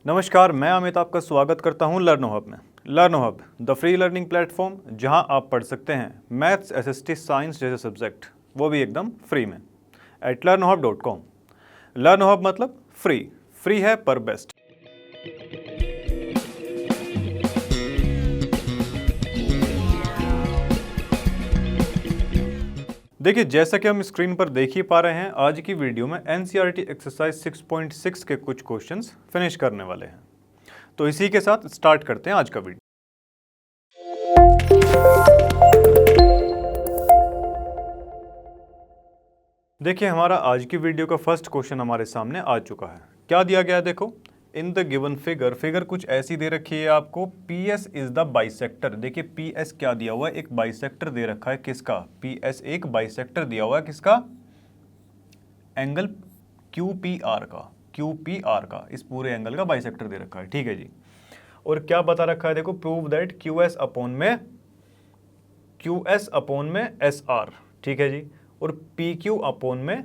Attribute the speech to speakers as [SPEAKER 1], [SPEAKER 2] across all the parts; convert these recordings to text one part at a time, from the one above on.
[SPEAKER 1] नमस्कार, मैं अमित आपका स्वागत करता हूं लर्नो हब में। लर्नो hub the free learning platform, जहां आप पढ़ सकते हैं मैथ्स, एसएसटी, साइंस जैसे सब्जेक्ट, वो भी एकदम फ्री में एट learnohub.com। लर्नो हब मतलब फ्री है पर बेस्ट। देखिए, जैसा कि हम स्क्रीन पर देख ही पा रहे हैं, आज की वीडियो में एनसीईआरटी एक्सरसाइज 6.6 के कुछ क्वेश्चंस फिनिश करने वाले हैं। तो इसी के साथ स्टार्ट करते हैं आज का वीडियो। देखिए, हमारा आज की वीडियो का फर्स्ट क्वेश्चन हमारे सामने आ चुका है। क्या दिया गया है देखो, इन द गिवन फिगर कुछ ऐसी दे रखी है आपको। P S is the bisector. देखिए पी एस क्या दिया हुआ है, एक बाइसेक्टर दे रखा है। किसका? पी एस एक बाइसेक्टर दिया हुआ है। किसका? एंगल क्यू पी आर का, इस पूरे एंगल का बाइसेक्टर दे रखा है। ठीक है जी। और क्या बता रखा है देखो, prove that Q S upon में एस आर। ठीक है जी। और पी क्यू अपॉन में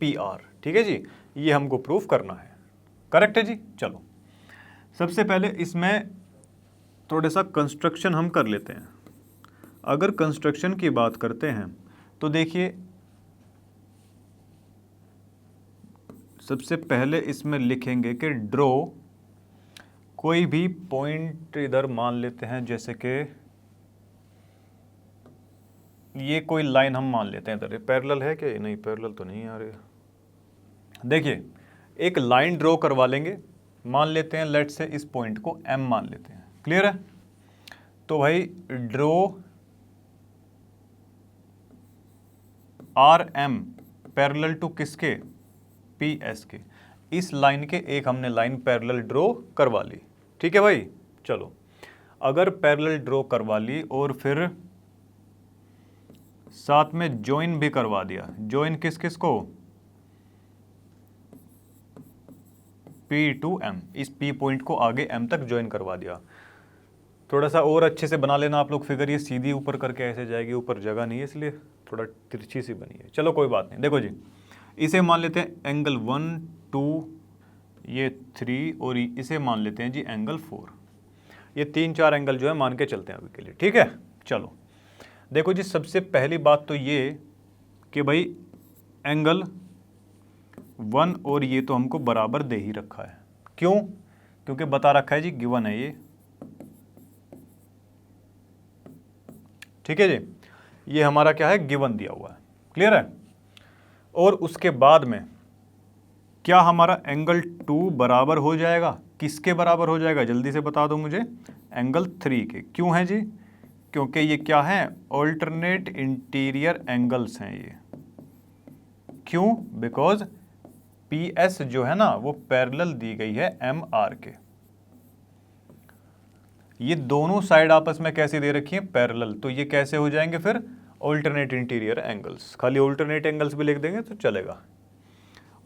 [SPEAKER 1] पी आर। ठीक है जी, ये हमको प्रूफ करना है। करेक्ट है जी। चलो, सबसे पहले इसमें थोड़ा सा कंस्ट्रक्शन हम कर लेते हैं। अगर कंस्ट्रक्शन की बात करते हैं तो देखिए, सबसे पहले इसमें लिखेंगे कि ड्रॉ कोई भी पॉइंट इधर मान लेते हैं, जैसे कि ये कोई लाइन हम मान लेते हैं इधर। पैरेलल है क्या? नहीं, पैरेलल तो नहीं आ रही। देखिए, एक लाइन ड्रॉ करवा लेंगे, मान लेते हैं लेट से इस पॉइंट को M मान लेते हैं। क्लियर है? तो भाई draw R M parallel to किसके? पी एस के। इस लाइन के एक हमने लाइन पैरेलल ड्रॉ करवा ली। ठीक है भाई। चलो, अगर पैरेलल ड्रॉ करवा ली और फिर साथ में ज्वाइन भी करवा दिया। ज्वाइन किस किस को? P to M। इस P पॉइंट को आगे M तक ज्वाइन करवा दिया। थोड़ा सा और अच्छे से बना लेना आप लोग फिगर। ये सीधी ऊपर करके ऐसे जाएगी, ऊपर जगह नहीं है इसलिए थोड़ा तिरछी सी बनी है। चलो कोई बात नहीं। देखो जी, इसे मान लेते हैं एंगल 1 2, ये 3, और इसे मान लेते हैं जी एंगल 4। ये 3-4 एंगल जो है मान के चलते हैं अभी के लिए। ठीक है। चलो देखो जी, सबसे पहली बात तो ये कि भाई एंगल 1 और ये तो हमको बराबर दे ही रखा है। क्यों? क्योंकि बता रखा है जी, गिवन है ये। ठीक है जी, ये हमारा क्या है, गिवन दिया हुआ है। क्लियर है? और उसके बाद में क्या हमारा एंगल 2 बराबर हो जाएगा? किसके बराबर हो जाएगा? जल्दी से बता दो मुझे। एंगल 3 के। क्यों है जी? क्योंकि ये क्या है, ऑल्टरनेट इंटीरियर एंगल्स हैं ये। क्यों? बिकॉज पी एस जो है ना, वो पैरेलल दी गई है एम आर के। ये दोनों साइड आपस में कैसे दे रखी है? पैरेलल। तो ये कैसे हो जाएंगे फिर? Alternate interior angles. खाली ऑल्टरनेट एंगल्स भी लिख देंगे तो चलेगा।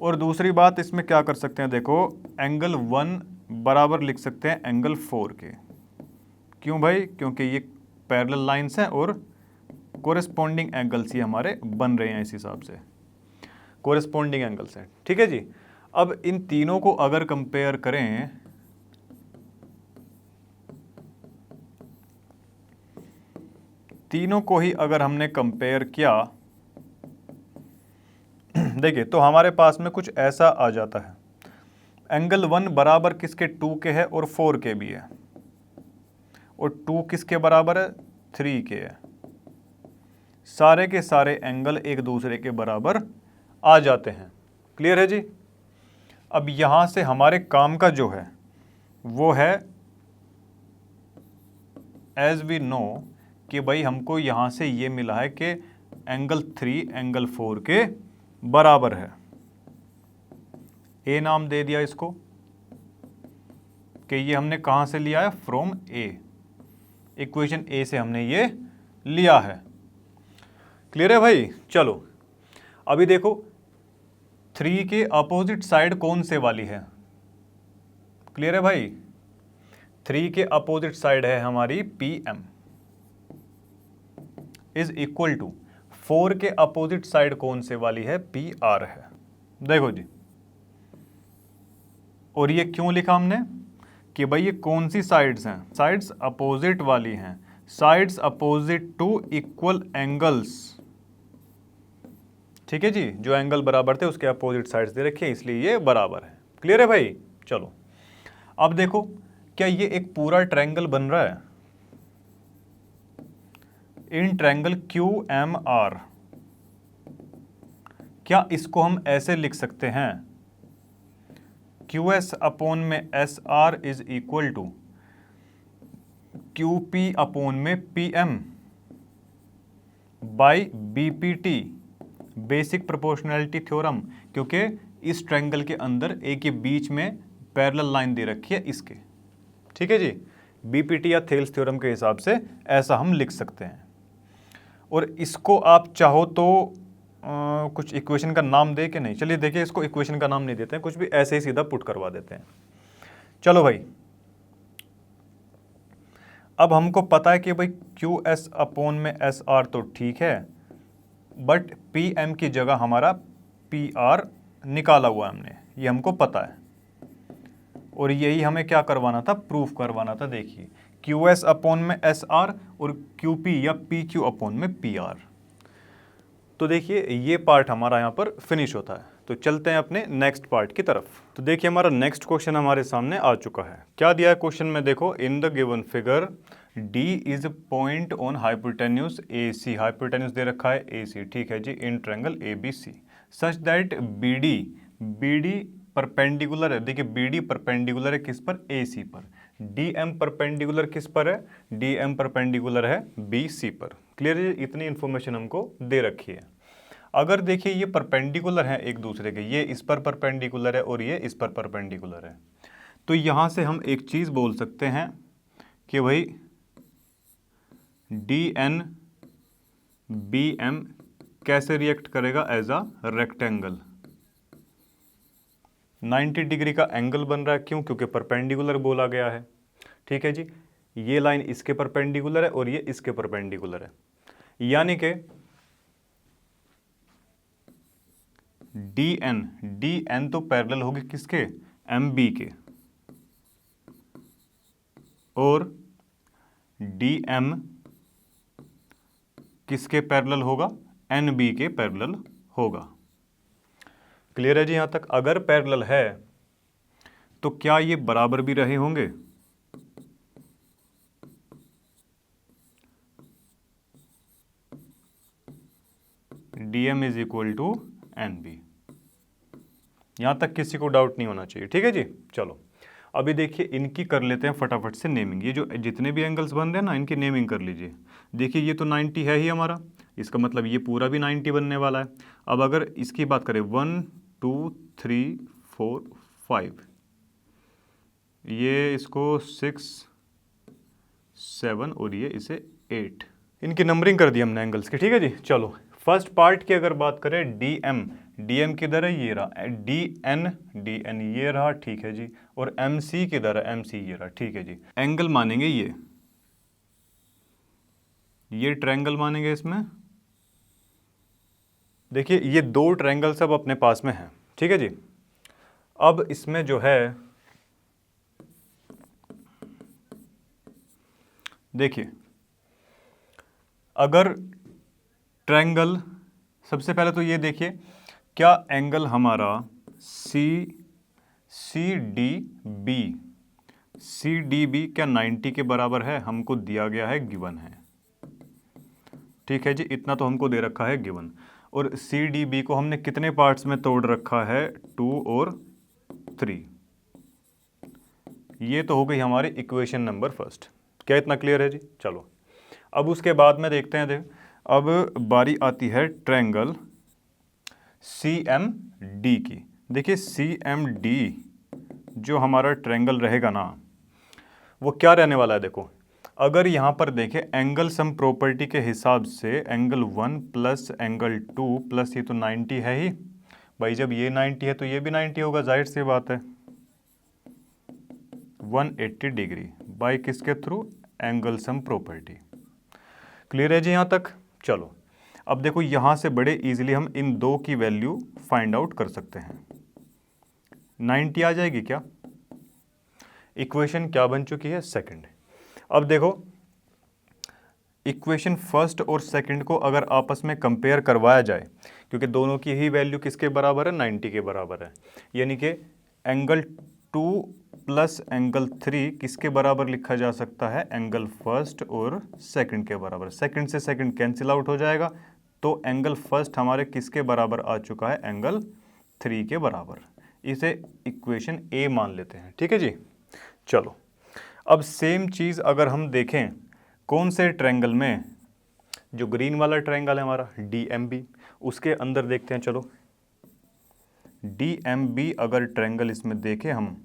[SPEAKER 1] और दूसरी बात इसमें क्या कर सकते हैं, देखो एंगल 1 बराबर लिख सकते हैं एंगल 4 के। क्यों भाई? क्योंकि ये पैरेलल लाइंस हैं और कोरेस्पॉन्डिंग एंगल्स ये हमारे बन रहे हैं, इस हिसाब से कोरेस्पॉन्डिंग एंगल्स हैं। ठीक है जी। अब इन तीनों को अगर कंपेयर करें, तीनों को ही अगर हमने कंपेयर किया, देखिए तो हमारे पास में कुछ ऐसा आ जाता है। एंगल 1 बराबर किसके? 2 के है और 4 के भी है। और 2 किसके बराबर है? 3 के है। सारे के सारे एंगल एक दूसरे के बराबर आ जाते हैं। क्लियर है जी। अब यहां से हमारे काम का जो है वो है, एज वी नो कि भाई हमको यहां से ये मिला है कि एंगल 3 एंगल 4 के बराबर है। ए नाम दे दिया इसको कि ये हमने कहां से लिया है? From A. इक्वेशन ए से हमने ये लिया है। क्लियर है भाई। चलो अभी देखो, 3 के अपोजिट साइड कौन से वाली है? क्लियर है भाई। 3 के अपोजिट साइड है हमारी P M is equal to 4 के अपोजिट साइड कौन से वाली है? पी आर है। देखो जी, और ये क्यों लिखा हमने? कि भाई ये कौन सी साइड्स हैं, साइड्स अपोजिट वाली हैं, sides opposite to equal angles. ठीक है जी, जो एंगल बराबर थे उसके अपोजिट साइड्स दे रखे हैं, इसलिए ये बराबर है। क्लियर है भाई? चलो अब देखो, क्या ये एक पूरा ट्रायंगल बन रहा है? इन ट्रायंगल QMR, क्या इसको हम ऐसे लिख सकते हैं, QS अपॉन में SR is equal to QP upon में PM by BPT, basic proportionality theorem, क्योंकि इस ट्रायंगल के अंदर एक के बीच में पैरेलल लाइन दे रखी है इसके। ठीक है जी, BPT या थेल्स थ्योरम के हिसाब से ऐसा हम लिख सकते हैं। और इसको आप चाहो तो कुछ इक्वेशन का नाम दे के नहीं, चलिए देखिए, इसको इक्वेशन का नाम नहीं देते हैं, कुछ भी ऐसे ही सीधा पुट करवा देते हैं। चलो भाई, अब हमको पता है कि भाई QS अपॉन में SR तो ठीक है, बट PM की जगह हमारा PR निकाला हुआ है हमने, ये हमको पता है, और यही हमें क्या करवाना था, प्रूफ करवाना था। देखिए, QS अपॉन में SR और QP या PQ अपॉन में PR। तो देखिए ये पार्ट हमारा यहाँ पर फिनिश होता है। तो चलते हैं अपने नेक्स्ट पार्ट की तरफ। तो देखिए हमारा नेक्स्ट क्वेश्चन हमारे सामने आ चुका है। क्या दिया है क्वेश्चन में, देखो, in the given figure D is point on hypotenuse AC, hypotenuse दे रखा है AC, ठीक है जी, in triangle ABC such that BD perpendicular है। देखिए BD परपेंडिकुलर है किस पर, AC पर। DM परपेंडिकुलर किस पर है, DM परपेंडिकुलर है BC पर। क्लियर है? इतनी इंफॉर्मेशन हमको दे रखी है। अगर देखिए ये परपेंडिकुलर है एक दूसरे के, ये इस पर परपेंडिकुलर है और ये इस पर परपेंडिकुलर है, तो यहाँ से हम एक चीज़ बोल सकते हैं कि भाई DN BM कैसे रिएक्ट करेगा, एज अ रेक्टेंगल। 90 डिग्री का एंगल बन रहा है, क्यों? क्योंकि परपेंडिकुलर बोला गया है। ठीक है जी, ये लाइन इसके परपेंडिकुलर है और ये इसके परपेंडिकुलर है, यानी कि DN तो पैरेलल होगी किसके, MB के, और DM किसके पैरेलल होगा, NB के पैरेलल होगा। क्लियर है जी यहां तक? अगर पैरेलल है तो क्या ये बराबर भी रहे होंगे? DM is equal to NB, यहां तक किसी को डाउट नहीं होना चाहिए। ठीक है जी, चलो अभी देखिए इनकी कर लेते हैं फटाफट से नेमिंग। ये जो जितने भी एंगल्स बन रहे हैं ना, इनकी नेमिंग कर लीजिए। देखिए ये तो 90 है ही हमारा, इसका मतलब ये पूरा भी 90 बनने वाला है। अब अगर इसकी बात करें 1 2 3 4 5, ये इसको 6 7 और ये इसे 8, इनकी नंबरिंग कर दी हमने एंगल्स की। ठीक है जी, चलो फर्स्ट पार्ट की अगर बात करें, DM किधर है, ये रहा। DN ये रहा, ठीक है जी, और MC किधर है, MC ये रहा, ठीक है जी। एंगल मानेंगे ये ट्रायंगल मानेंगे इसमें। देखिए ये दो ट्रायंगल सब अपने पास में हैं, ठीक है जी। अब इसमें जो है, देखिए अगर ट्रायंगल, सबसे पहले तो ये देखिए, क्या एंगल हमारा CDB क्या 90 के बराबर है? हमको दिया गया है, गिवन है। ठीक है जी, इतना तो हमको दे रखा है गिवन। और CDB को हमने कितने पार्ट्स में तोड़ रखा है, 2 और 3। ये तो हो गई हमारी इक्वेशन नंबर फर्स्ट। क्या इतना क्लियर है जी? चलो अब उसके बाद में देखते हैं, अब बारी आती है ट्रायंगल CMD की। देखिए CMD जो हमारा ट्रायंगल रहेगा ना, वो क्या रहने वाला है। देखो अगर यहाँ पर देखें एंगल सम प्रॉपर्टी के हिसाब से, एंगल 1 प्लस एंगल 2 प्लस, ये तो 90 है ही भाई, जब ये 90 है तो ये भी 90 होगा, जाहिर सी बात है। 180 डिग्री बाय किसके through, angle sum property. Clear है जी यहाँ तक? चलो अब देखो यहाँ से बड़े इजीली हम इन दो की वैल्यू फाइंड आउट कर सकते हैं। 90 आ जाएगी क्या? इक्वेशन क्या बन चुकी है, सेकंड। अब देखो इक्वेशन फर्स्ट और सेकंड को अगर आपस में कंपेयर करवाया जाए, क्योंकि दोनों की ही वैल्यू किसके बराबर है, 90 के बराबर है, यानी कि एंगल 2 प्लस एंगल 3 किसके बराबर लिखा जा सकता है, एंगल फर्स्ट और सेकंड के बराबर। सेकंड से सेकंड कैंसिल आउट हो जाएगा, तो एंगल फर्स्ट हमारे किसके बराबर आ चुका है, एंगल 3 के बराबर। इसे इक्वेशन ए मान लेते हैं, ठीक है जी। चलो अब सेम चीज़ अगर हम देखें कौन से ट्रायंगल में, जो ग्रीन वाला ट्रायंगल है हमारा DMB, उसके अंदर देखते हैं। चलो DMB अगर ट्रायंगल इसमें देखें हम,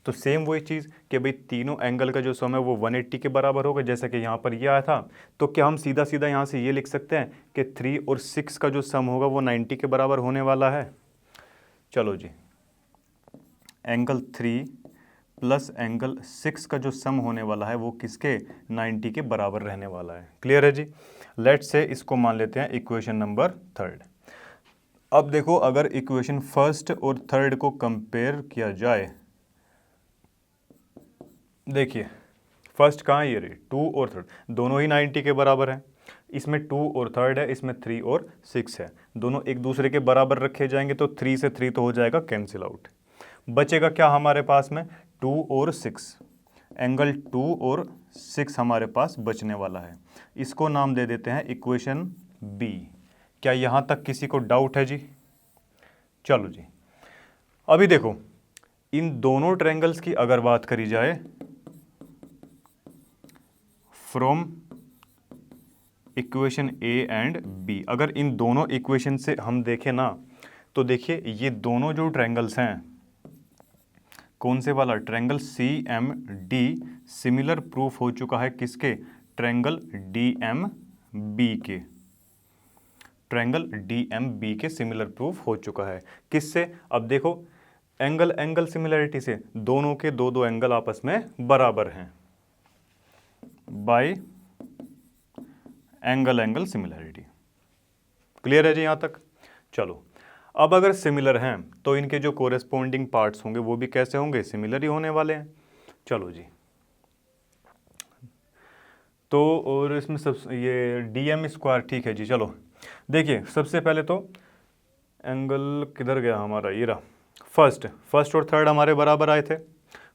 [SPEAKER 1] तो सेम वही चीज़ कि भाई तीनों एंगल का जो सम है वो 180 के बराबर होगा, जैसा कि यहाँ पर ये आया था। तो क्या हम सीधा सीधा यहाँ से ये लिख सकते हैं कि 3 और 6 का जो सम होगा वो 90 के बराबर होने वाला है। चलो जी, एंगल 3 प्लस एंगल 6 का जो सम होने वाला है वो किसके, 90 के बराबर रहने वाला है। क्लियर है जी। लेट्स से इसको मान लेते हैं इक्वेशन नंबर थर्ड। अब देखो अगर इक्वेशन फर्स्ट और थर्ड को कंपेयर किया जाए, देखिए फर्स्ट कहाँ है, ये रही 2 और थर्ड, दोनों ही 90 के बराबर हैं। इसमें 2 और थर्ड है, इसमें 3 और 6 है, दोनों एक दूसरे के बराबर रखे जाएंगे तो 3 से 3 तो हो जाएगा कैंसिल आउट। बचेगा क्या हमारे पास में, 2 और 6, एंगल 2 और 6 हमारे पास बचने वाला है। इसको नाम दे देते हैं इक्वेशन बी। क्या यहाँ तक किसी को डाउट है जी? चलो जी, अभी देखो इन दोनों ट्रायंगल्स की अगर बात करी जाए from equation A and B, अगर इन दोनों इक्वेशन से हम देखें ना, तो देखिए ये दोनों जो ट्रायंगल्स हैं, कौन से वाला, ट्रायंगल CMD सिमिलर प्रूफ हो चुका है किसके, ट्रायंगल DMB के, ट्रायंगल DMB के सिमिलर प्रूफ हो चुका है। किससे, अब देखो एंगल एंगल सिमिलरिटी से, दोनों के दो दो एंगल आपस में बराबर हैं bye angle angle similarity. Clear है जी यहाँ तक? चलो अब अगर सिमिलर हैं तो इनके जो कोरेस्पोंडिंग पार्ट्स होंगे वो भी कैसे होंगे, सिमिलर ही होने वाले हैं। चलो जी, तो और इसमें सब ये DM स्क्वायर, ठीक है जी। चलो देखिए सबसे पहले तो एंगल किधर गया हमारा, ये रहा, फर्स्ट और थर्ड हमारे बराबर आए थे।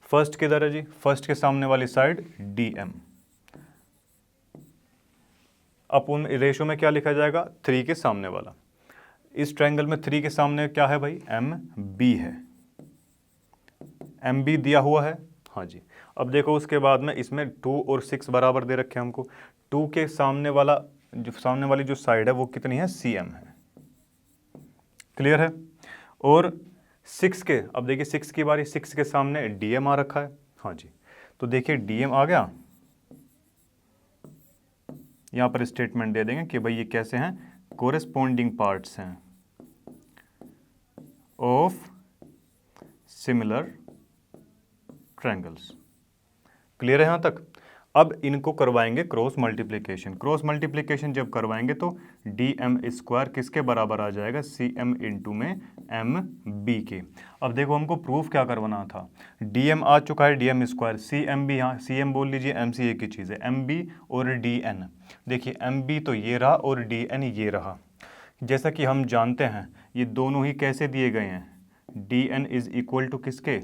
[SPEAKER 1] फर्स्ट किधर है जी, फर्स्ट के सामने वाली साइड DM, अपन रेशो में क्या लिखा जाएगा, 3 के सामने वाला। इस ट्रायंगल में 3 के सामने क्या है भाई, MB है, MB दिया हुआ है, हाँ जी। अब देखो उसके बाद में इसमें 2 और 6 बराबर दे रखे हैं हमको। 2 के सामने वाला जो सामने वाली जो साइड है वो कितनी है, CM है। क्लियर है। और 6 के, अब देखिए 6 की बारी, 6 के सामने DM आ रखा है, हाँ जी। तो देखिए DM आ गया, यहाँ पर स्टेटमेंट दे देंगे कि भाई ये कैसे हैं, कोरेस्पोंडिंग पार्ट्स हैं ऑफ सिमिलर ट्रायंगल्स। क्लियर है यहाँ तक? अब इनको करवाएंगे क्रॉस मल्टीप्लिकेशन। क्रॉस मल्टीप्लिकेशन जब करवाएंगे तो DM स्क्वायर किसके बराबर आ जाएगा, CM इंटू में MB के। अब देखो हमको प्रूफ क्या करवाना था, DM आ चुका है, DM स्क्वायर, CM भी, यहाँ CM बोल लीजिए, MC एक ही चीज़ है, MB और DN। देखिए MB तो ये रहा और DN ये रहा। जैसा कि हम जानते हैं ये दोनों ही कैसे दिए गए हैं, DN इज इक्वल टू किसके,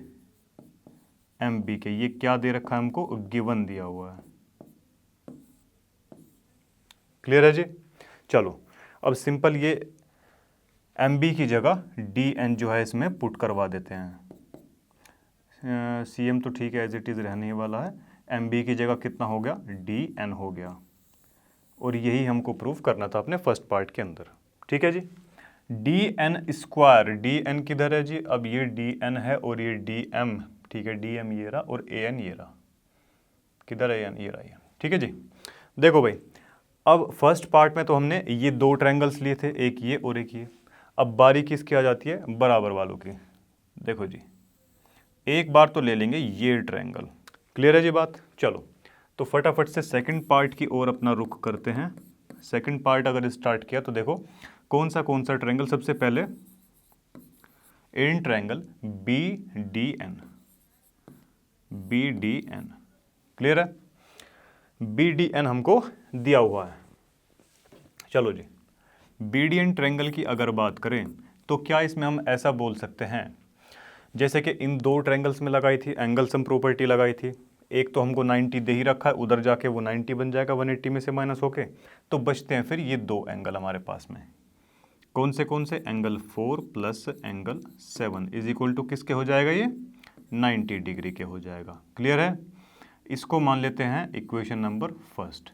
[SPEAKER 1] MB के। ये क्या दे रखा है हमको, गिवन दिया हुआ है। क्लियर है जी? चलो अब सिंपल ये MB की जगह DN जो है इसमें पुट करवा देते हैं। CM तो ठीक है एज इट इज़ रहने ही वाला है, MB की जगह कितना हो गया, DN हो गया। और यही हमको प्रूफ करना था अपने फर्स्ट पार्ट के अंदर, ठीक है जी। DN स्क्वायर, DN किधर है जी, अब ये DN है और ये DM, ठीक है, DM ये रहा और AN ये रहा, किधर है AN, ये रहा, ठीक है जी। देखो भाई अब फर्स्ट पार्ट में तो हमने ये दो ट्रायंगल्स लिए थे, एक ये और एक ये। अब बारी किसकी आ जाती है, बराबर वालों की। देखो जी एक बार तो ले लेंगे ये ट्रायंगल। क्लियर है जी बात? चलो तो फटाफट से सेकंड पार्ट की ओर अपना रुख करते हैं। सेकंड पार्ट अगर स्टार्ट किया तो देखो कौन सा ट्रायंगल, सबसे पहले in triangle BDN, B D N. Clear है? बी डी एन हमको दिया हुआ है। चलो जी, बी डी एन ट्रायंगल की अगर बात करें तो क्या इसमें हम ऐसा बोल सकते हैं, जैसे कि इन दो ट्रायंगल्स में लगाई थी एंगल सम प्रॉपर्टी लगाई थी, एक तो हमको 90 दे ही रखा है, उधर जाके वो 90 बन जाएगा 180 में से माइनस होके, तो बचते हैं फिर ये दो एंगल हमारे पास में। कौन से? Angle 4 plus angle 7 is equal to किसके हो जाएगा? ये 90 डिग्री के हो जाएगा। क्लियर है? इसको मान लेते हैं equation number first.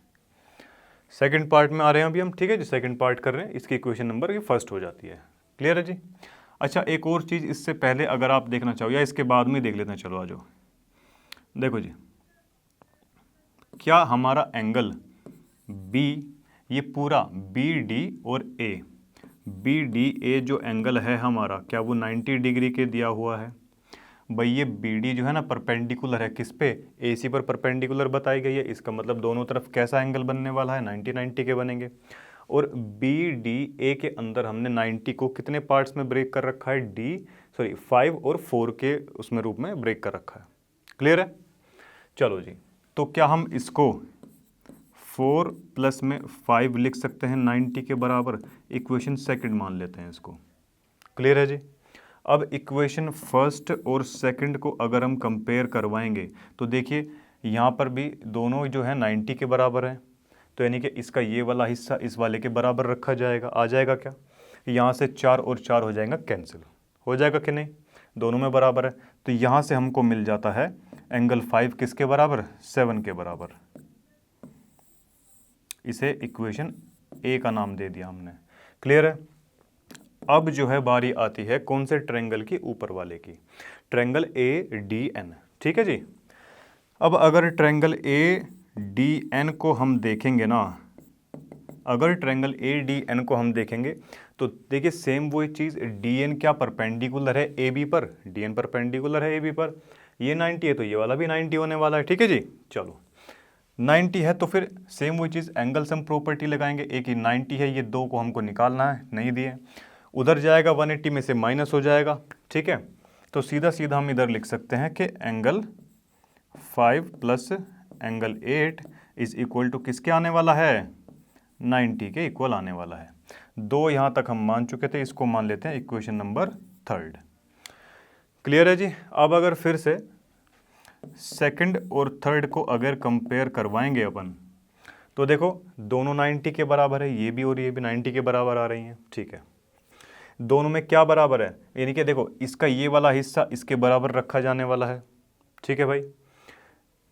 [SPEAKER 1] Second part में आ रहे हैं अभी हम, ठीक है जी, सेकंड पार्ट कर रहे हैं, इसकी इक्वेशन नंबर ये फर्स्ट हो जाती है। क्लियर है जी? अच्छा, एक और चीज़ इससे पहले अगर आप देखना चाहो या इसके बाद में देख लेते हैं, चलो आ जाओ। देखो जी, क्या हमारा एंगल बी, ये पूरा बी डी और ए, बी डी ए जो एंगल है हमारा, क्या वो 90 डिग्री के दिया हुआ है? भाई ये बी डी जो है ना परपेंडिकुलर है किस पे? ए सी पर परपेंडिकुलर बताई गई है, इसका मतलब दोनों तरफ कैसा एंगल बनने वाला है? 90 के बनेंगे। और बी डी ए के अंदर हमने 90 को कितने पार्ट्स में ब्रेक कर रखा है? 5 और 4 के उसमें रूप में ब्रेक कर रखा है। क्लियर है? चलो जी, तो क्या हम इसको 4 प्लस में 5 लिख सकते हैं 90 के बराबर? इक्वेशन सेकंड मान लेते हैं इसको। क्लियर है जी? अब इक्वेशन फर्स्ट और सेकंड को अगर हम कंपेयर करवाएंगे तो देखिए यहाँ पर भी दोनों जो है 90 के बराबर है, तो यानी कि इसका ये वाला हिस्सा इस वाले के बराबर रखा जाएगा। आ जाएगा क्या? यहाँ से 4 और 4 हो जाएगा कैंसिल, हो जाएगा कि नहीं? दोनों में बराबर है, तो यहाँ से हमको मिल जाता है एंगल 5 किसके बराबर? 7 के बराबर। इसे इक्वेशन ए का नाम दे दिया हमने। क्लियर है? अब जो है बारी आती है कौन से ट्रायंगल की? ऊपर वाले की, ट्रायंगल ए डी एन। ठीक है जी? अब अगर ट्रायंगल ए डी एन को हम देखेंगे ना, अगर ट्रायंगल ए डी एन को हम देखेंगे तो देखिए सेम वही चीज़, डी एन क्या परपेंडिकुलर है ए बी पर? डी एन परपेंडिकुलर है ए बी पर, ये 90 है तो ये वाला भी 90 होने वाला है। ठीक है जी? चलो 90 है तो फिर सेम वही चीज़ एंगल सम प्रॉपर्टी लगाएंगे, एक ही 90 है, ये दो को हमको निकालना है, नहीं दिए, उधर जाएगा 180 में से माइनस हो जाएगा। ठीक है? तो सीधा सीधा हम इधर लिख सकते हैं कि angle 5 plus angle 8 is equal to किसके आने वाला है? 90 के इक्वल आने वाला है। दो यहाँ तक हम मान चुके थे, इसको मान लेते हैं इक्वेशन नंबर थर्ड। क्लियर है जी? अब अगर फिर से सेकंड और थर्ड को अगर कंपेयर करवाएंगे अपन, तो देखो दोनों 90 के बराबर है, ये भी और ये भी 90 के बराबर आ रही हैं। ठीक है? दोनों में क्या बराबर है? यानी कि देखो इसका ये वाला हिस्सा इसके बराबर रखा जाने वाला है। ठीक है भाई?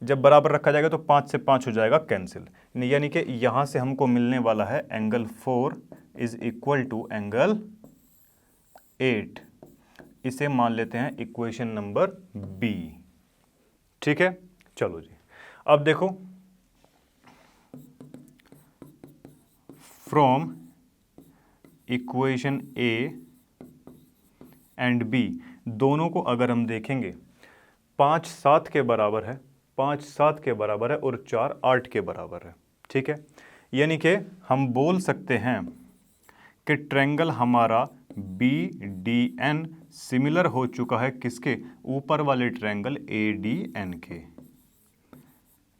[SPEAKER 1] जब बराबर रखा जाएगा तो 5 से 5 हो जाएगा कैंसिल, यानी कि यहाँ से हमको मिलने वाला है angle 4 is equal to angle 8। इसे मान लेते हैं इक्वेशन नंबर बी। ठीक है? चलो जी, अब देखो from equation A and B, दोनों को अगर हम देखेंगे 5 7 के बराबर है, 5 7 के बराबर है और 4 8 के बराबर है। ठीक है? यानी कि हम बोल सकते हैं कि ट्रायंगल हमारा बी डी एन सिमिलर हो चुका है किसके? ऊपर वाले ट्रायंगल ए डी एन के।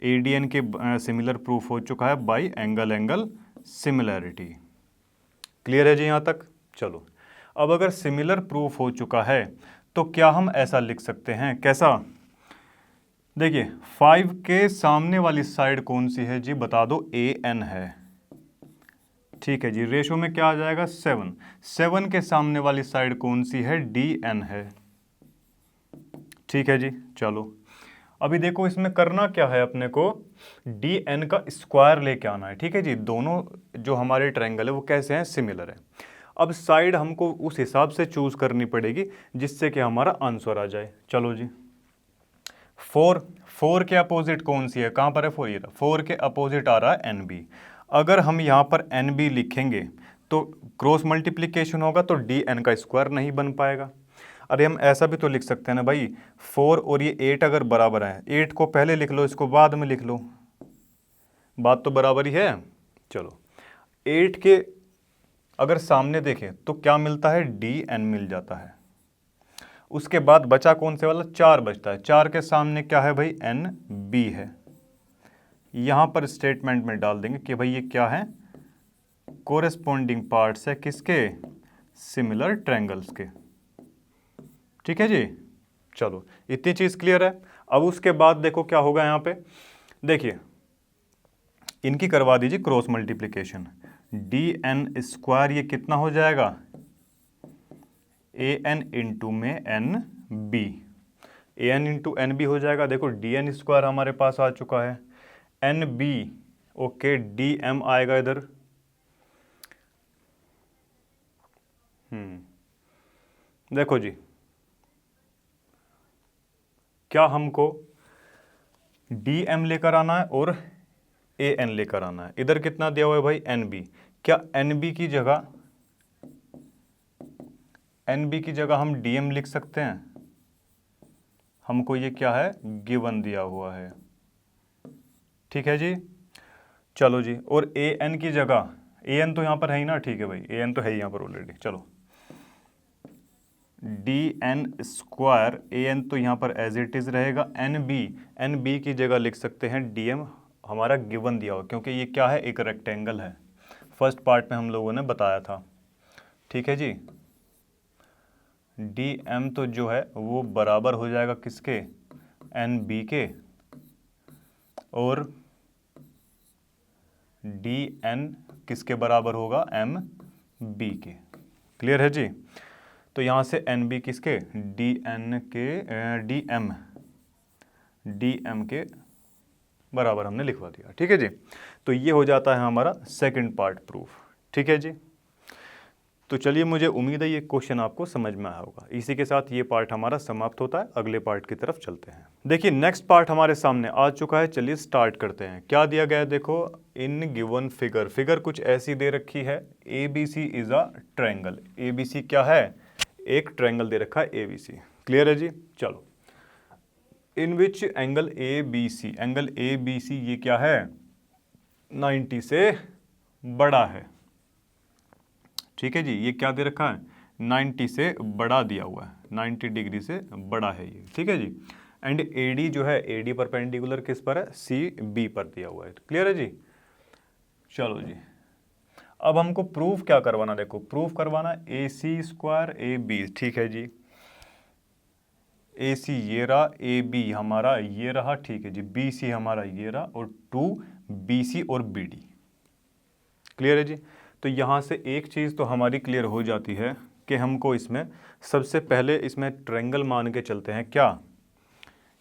[SPEAKER 1] ए डी एन के सिमिलर प्रूफ हो चुका है बाय एंगल सिमिलैरिटी। क्लियर है जी यहाँ तक? चलो, अब अगर सिमिलर प्रूफ हो चुका है तो क्या हम ऐसा लिख सकते हैं? कैसा? देखिए 5 के सामने वाली साइड कौन सी है जी? बता दो, ए एन है। ठीक है जी? रेशो में क्या आ जाएगा? 7। 7 के सामने वाली साइड कौन सी है? डी एन है। ठीक है जी? चलो अभी देखो इसमें करना क्या है अपने को? डी एन का स्क्वायर लेके आना है। ठीक है जी? दोनों जो हमारे ट्रायंगल है वो कैसे हैं? सिमिलर है। अब साइड हमको उस हिसाब से चूज करनी पड़ेगी जिससे कि हमारा आंसर आ जाए। चलो जी, 4 के अपोजिट कौन सी है? कहाँ पर है 4? ये 4 के अपोजिट आ रहा है एन बी। अगर हम यहाँ पर एन बी लिखेंगे तो क्रॉस मल्टीप्लिकेशन होगा तो डी एन का स्क्वायर नहीं बन पाएगा। अरे हम ऐसा भी तो लिख सकते हैं ना भाई, 4 और ये 8 अगर बराबर है, 8 को पहले लिख लो, इसको बाद में लिख लो, बात तो बराबर ही है। चलो 8 के अगर सामने देखें तो क्या मिलता है? डी एन मिल जाता है। उसके बाद बचा कौन से वाला, 4 बचता है। 4 के सामने क्या है भाई, एन बी है। यहाँ पर स्टेटमेंट में डाल देंगे कि भाई ये क्या है, कोरेस्पॉन्डिंग पार्ट्स है किसके, सिमिलर ट्रायंगल्स के। ठीक है जी, चलो इतनी चीज़ क्लियर है। अब उसके बाद देखो क्या होगा, यहाँ पे देखिए इनकी करवा दीजिए cross multiplication. D N square ये कितना हो जाएगा, ए एन इंटू में N B, A N into N B हो जाएगा। देखो डी एन स्क्वायर हमारे पास आ चुका है, N B okay, D M आएगा इधर। देखो जी क्या हमको डी एम लेकर आना है और ए एन लेकर आना है। इधर कितना दिया हुआ है भाई, एन बी। क्या एन बी की जगह, एन बी की जगह हम डी एम लिख सकते हैं, हमको ये क्या है, गिवन दिया हुआ है। ठीक है जी, चलो जी, और ए एन की जगह, ए एन तो यहाँ पर है ही ना, ठीक है भाई, ए एन तो है ही यहाँ पर ऑलरेडी। चलो D N square, A N तो यहाँ पर एज इट इज़ रहेगा, एन बी की जगह लिख सकते हैं डी एम, हमारा गिवन दिया हुआ, क्योंकि ये क्या है, एक रेक्टेंगल है। फर्स्ट पार्ट में हम लोगों ने बताया था। ठीक है जी, डी एम तो जो है वो बराबर हो जाएगा किसके, एन बी के, और डी एन किसके बराबर होगा, एम बी के। क्लियर है जी, तो यहाँ से एन बी किसके, डी एन के, डी एम के बराबर हमने लिखवा दिया। ठीक है जी, तो ये हो जाता है हमारा सेकंड पार्ट प्रूफ। ठीक है जी, तो चलिए मुझे उम्मीद है ये क्वेश्चन आपको समझ में आया होगा। इसी के साथ ये पार्ट हमारा समाप्त होता है, अगले पार्ट की तरफ चलते हैं। देखिए नेक्स्ट पार्ट हमारे सामने आ चुका है, चलिए स्टार्ट करते हैं। क्या दिया गया है देखो, इन गिवन फिगर, फिगर कुछ ऐसी दे रखी है, A B C is a triangle. A B C क्या है, एक ट्रायंगल दे रखा है ए बी सी। क्लियर है जी, चलो in which angle A B C, angle A B C ये क्या है, 90 से बड़ा है। ठीक है जी, ये क्या दे रखा है, 90 से बड़ा दिया हुआ है, 90 डिग्री से बड़ा है ये। ठीक है जी, एंड ए डी जो है, ए डी परपेंडिकुलर किस पर है, सी बी पर दिया हुआ है। क्लियर है जी, चलो जी अब हमको प्रूफ क्या करवाना, देखो प्रूफ करवाना ए सी स्क्वायर ए बी। ठीक है जी, ए सी ये रहा, ए बी हमारा ये रहा, ठीक है जी, बी सी हमारा ये रहा, और 2 बी सी और बी डी। क्लियर है जी, तो यहाँ से एक चीज़ तो हमारी क्लियर हो जाती है कि हमको इसमें सबसे पहले इसमें ट्रायंगल मान के चलते हैं, क्या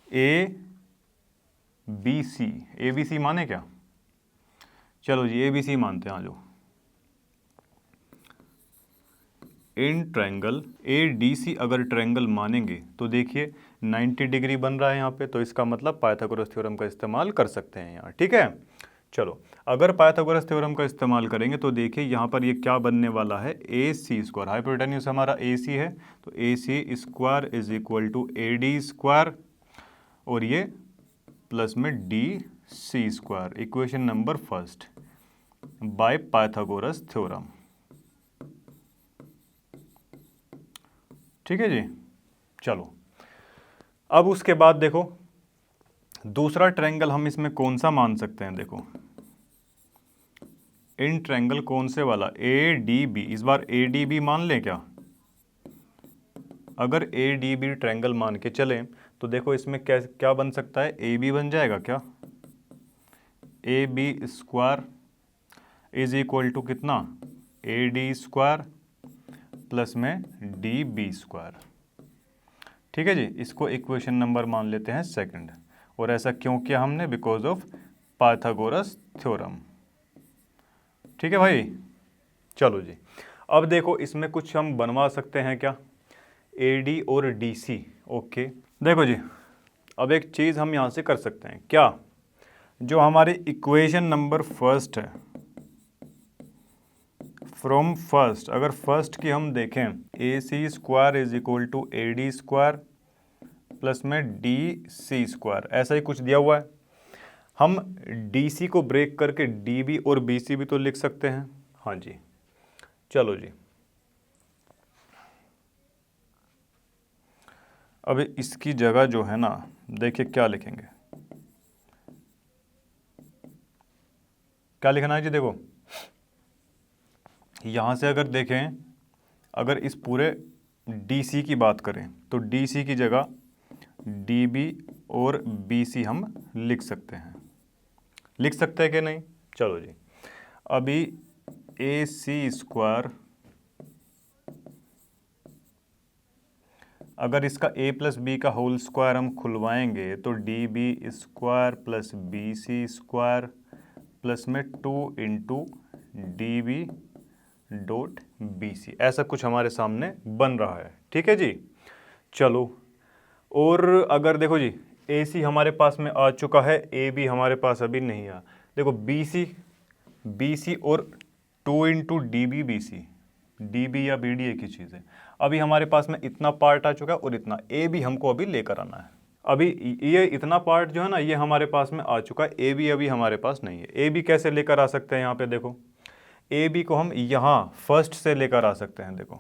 [SPEAKER 1] ए बी सी माने क्या, चलो जी ए बी सी मानते हैं। आ जाओ, in triangle A D C अगर ट्रायंगल मानेंगे तो देखिए 90 डिग्री बन रहा है यहाँ पे, तो इसका मतलब पाइथागोरस थ्योरम का इस्तेमाल कर सकते हैं यहाँ। ठीक है, चलो अगर पाइथागोरस थ्योरम का इस्तेमाल करेंगे तो देखिए यहाँ पर ये क्या बनने वाला है, ए सी स्क्वायर, हाइपोटेन्यूज हमारा ए सी है, तो A C square is equal to A D square, और ये प्लस में D C square, equation number first by Pythagoras theorem. ठीक है जी, चलो अब उसके बाद देखो दूसरा ट्रायंगल हम इसमें कौन सा मान सकते हैं, देखो इन ट्रायंगल कौन से वाला, ए डी बी, इस बार ए डी बी मान लें क्या, अगर ए डी बी ट्रायंगल मान के चलें तो देखो इसमें क्या क्या बन सकता है, ए बी बन जाएगा क्या, A B square is equal to कितना, ए डी स्क्वायर प्लस में डी बी स्क्वायर। ठीक है जी, इसको इक्वेशन नंबर मान लेते हैं सेकंड, और ऐसा क्यों किया हमने, बिकॉज ऑफ पाइथागोरस थ्योरम। ठीक है भाई, चलो जी अब देखो इसमें कुछ हम बनवा सकते हैं क्या, ए डी और डी सी। ओके देखो जी अब एक चीज़ हम यहाँ से कर सकते हैं, क्या, जो हमारी इक्वेशन नंबर फर्स्ट है, फ्रॉम फर्स्ट, अगर फर्स्ट की हम देखें, A C square is equal to A D square plus में डी सी स्क्वायर, ऐसा ही कुछ दिया हुआ है। हम डी सी को ब्रेक करके डी बी और बी सी भी तो लिख सकते हैं। हाँ जी, चलो जी अब इसकी जगह जो है ना, देखिए क्या लिखेंगे, क्या लिखना है जी। देखो यहाँ से अगर देखें, अगर इस पूरे DC की बात करें तो DC की जगह DB और BC हम लिख सकते हैं। लिख सकते हैं कि नहीं? चलो जी, अभी AC², अगर इसका A+B का होल स्क्वायर हम खुलवाएंगे तो DB² + BC² प्लस में 2 × DB.BC, ऐसा कुछ हमारे सामने बन रहा है। ठीक है जी। चलो, और अगर देखो जी, AC हमारे पास में आ चुका है, AB हमारे पास अभी नहीं आया। देखो BC और 2 × DB/BC, DB या BD एक ही चीज़ है। अभी हमारे पास में इतना पार्ट आ चुका है और इतना AB हमको अभी लेकर आना है। अभी ये इतना पार्ट जो है ना, ये हमारे पास में आ चुका है, AB अभी हमारे पास नहीं है। AB कैसे लेकर आ सकते हैं? यहाँ पे देखो, AB को हम यहाँ फर्स्ट से लेकर आ सकते हैं। देखो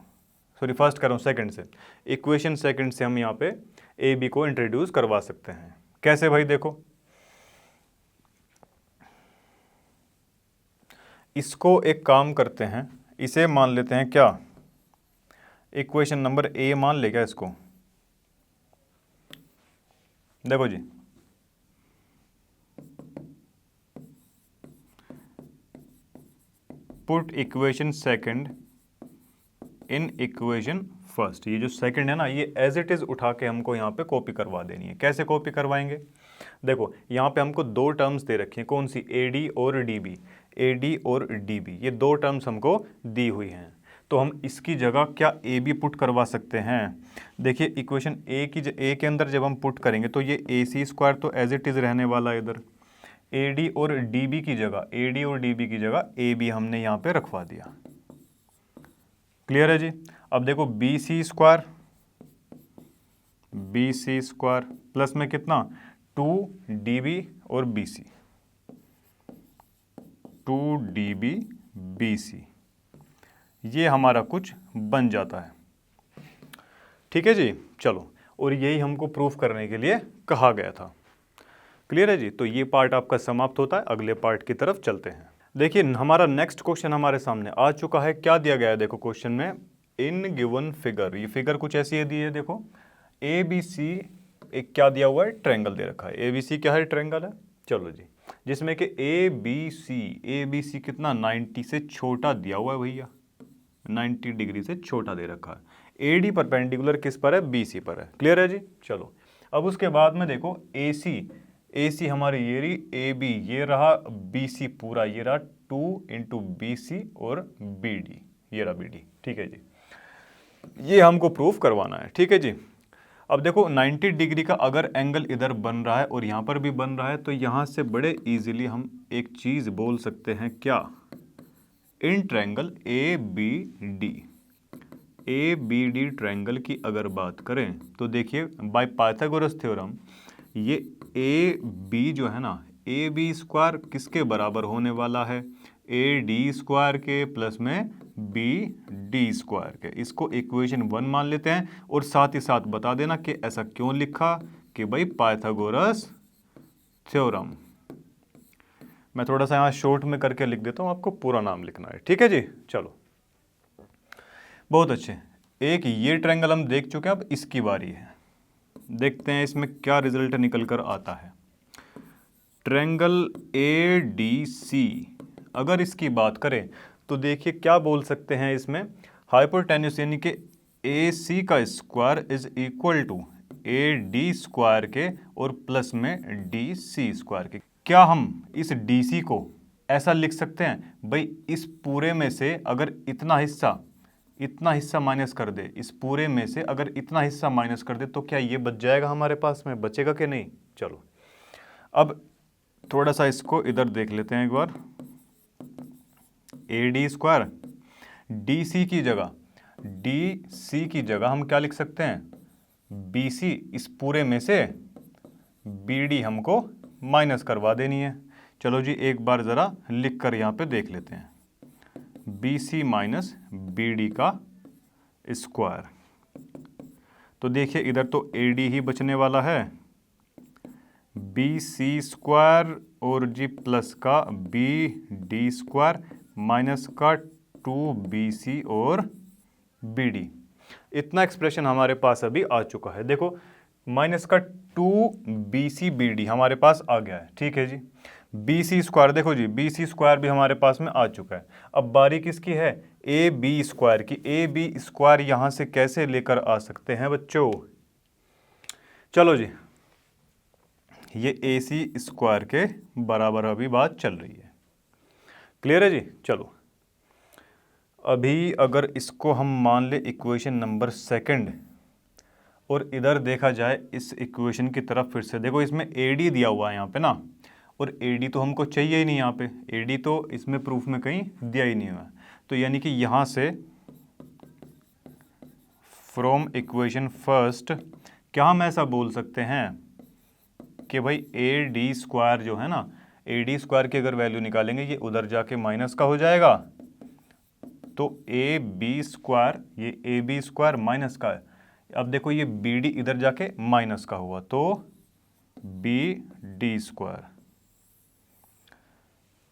[SPEAKER 1] सॉरी, फर्स्ट कर रहा हूँ, सेकंड से, इक्वेशन सेकंड से हम यहाँ पे AB को इंट्रोड्यूस करवा सकते हैं। कैसे भाई? देखो, इसको एक काम करते हैं, इसे मान लेते हैं क्या, इक्वेशन नंबर A मान ले क्या इसको। देखो जी, put equation second in equation first. ये जो सेकंड है ना, ये एज इट इज़ उठा के हमको यहाँ पे कॉपी करवा देनी है। कैसे कॉपी करवाएंगे? देखो यहाँ पे हमको दो टर्म्स दे रखी हैं, कौन सी? AD और DB। AD और DB ये दो टर्म्स हमको दी हुई हैं, तो हम इसकी जगह क्या AB पुट करवा सकते हैं? देखिए इक्वेशन A के अंदर जब हम पुट करेंगे तो ये AC² तो एज इट इज़ रहने वाला है इधर। AD और DB की जगह AB हमने यहाँ पे रखवा दिया। क्लियर है जी? अब देखो BC² प्लस में कितना, 2DB और BC, 2DB/BC, ये हमारा कुछ बन जाता है। ठीक है जी। चलो, और यही हमको प्रूफ करने के लिए कहा गया था। क्लियर है जी? तो ये पार्ट आपका समाप्त होता है, अगले पार्ट की तरफ चलते हैं। देखिए हमारा नेक्स्ट क्वेश्चन हमारे सामने आ चुका है। क्या दिया गया है? देखो क्वेश्चन में, इन गिवन फिगर, ये फिगर कुछ ऐसी है दी है। देखो ABC एक क्या दिया हुआ है, ट्रायंगल दे रखा है। ABC क्या है? ट्रायंगल है। चलो जी, जिसमें कि ABC कितना, 90 से छोटा दिया हुआ है भैया, 90 डिग्री से छोटा दे रखा है। AD परपेंडिकुलर किस पर है? BC पर है। क्लियर है जी? चलो, अब उसके बाद में देखो AC हमारी ये रही, AB ये रहा, BC पूरा ये रहा, 2 × BC और BD ये रहा BD। ठीक है जी, ये हमको प्रूफ करवाना है। ठीक है जी। अब देखो 90 डिग्री का अगर एंगल इधर बन रहा है और यहाँ पर भी बन रहा है, तो यहाँ से बड़े इजीली हम एक चीज़ बोल सकते हैं, क्या? इन ट्रायंगल ABD ट्रायंगल की अगर बात करें तो देखिए बाय पाइथागोरस थ्योरम, ये AB जो है ना, AB² किसके बराबर होने वाला है? AD² के प्लस में BD² के। इसको इक्वेशन 1 मान लेते हैं, और साथ ही साथ बता देना कि ऐसा क्यों लिखा, कि भाई पाइथागोरस थ्योरम। मैं थोड़ा सा यहाँ शॉर्ट में करके लिख देता हूँ, आपको पूरा नाम लिखना है। ठीक है जी। चलो, बहुत अच्छे। एक ये ट्रायंगल हम देख चुके हैं, अब इसकी बारी है। देखते हैं इसमें क्या रिजल्ट निकल कर आता है। ट्रायंगल ADC, अगर इसकी बात करें तो देखिए क्या बोल सकते हैं इसमें, हाइपोटेन्यूस यानी कि AC का square is equal to AD² के और प्लस में DC² के। क्या हम इस DC को ऐसा लिख सकते हैं, भाई इस पूरे में से अगर इतना हिस्सा माइनस कर दे, इस पूरे में से अगर इतना हिस्सा माइनस कर दे तो क्या ये बच जाएगा हमारे पास में? बचेगा कि नहीं? चलो, अब थोड़ा सा इसको इधर देख लेते हैं एक बार। AD² DC की जगह हम क्या लिख सकते हैं? BC, इस पूरे में से BD हमको माइनस करवा देनी है। चलो जी, एक बार ज़रा लिख कर यहाँ पे देख लेते हैं, BC - BD का स्क्वायर। तो देखिए इधर तो AD ही बचने वाला है, BC² और जी प्लस का BD² माइनस का 2BC और BD। इतना एक्सप्रेशन हमारे पास अभी आ चुका है। देखो माइनस का 2BC/BD हमारे पास आ गया है, ठीक है जी। BC², देखो जी BC² भी हमारे पास में आ चुका है। अब बारी किसकी है, AB² की। AB² यहाँ से कैसे लेकर आ सकते हैं बच्चों, चलो जी, ये AC² के बराबर अभी बात चल रही है। क्लियर है जी। चलो अभी अगर इसको हम मान ले इक्वेशन नंबर 2 और इधर देखा जाए इस इक्वेशन की तरफ फिर से, देखो इसमें AD दिया हुआ है यहाँ पे ना, और AD तो हमको चाहिए ही नहीं यहाँ पे, AD तो इसमें प्रूफ में कहीं दिया ही नहीं हुआ। तो यानी कि यहाँ से फ्रॉम इक्वेशन फर्स्ट क्या हम ऐसा बोल सकते हैं कि भाई AD² जो है ना, AD² की अगर वैल्यू निकालेंगे ये उधर जाके माइनस का हो जाएगा, तो AB², ये AB² माइनस का है। अब देखो ये BD इधर जाके माइनस का हुआ, तो BD²।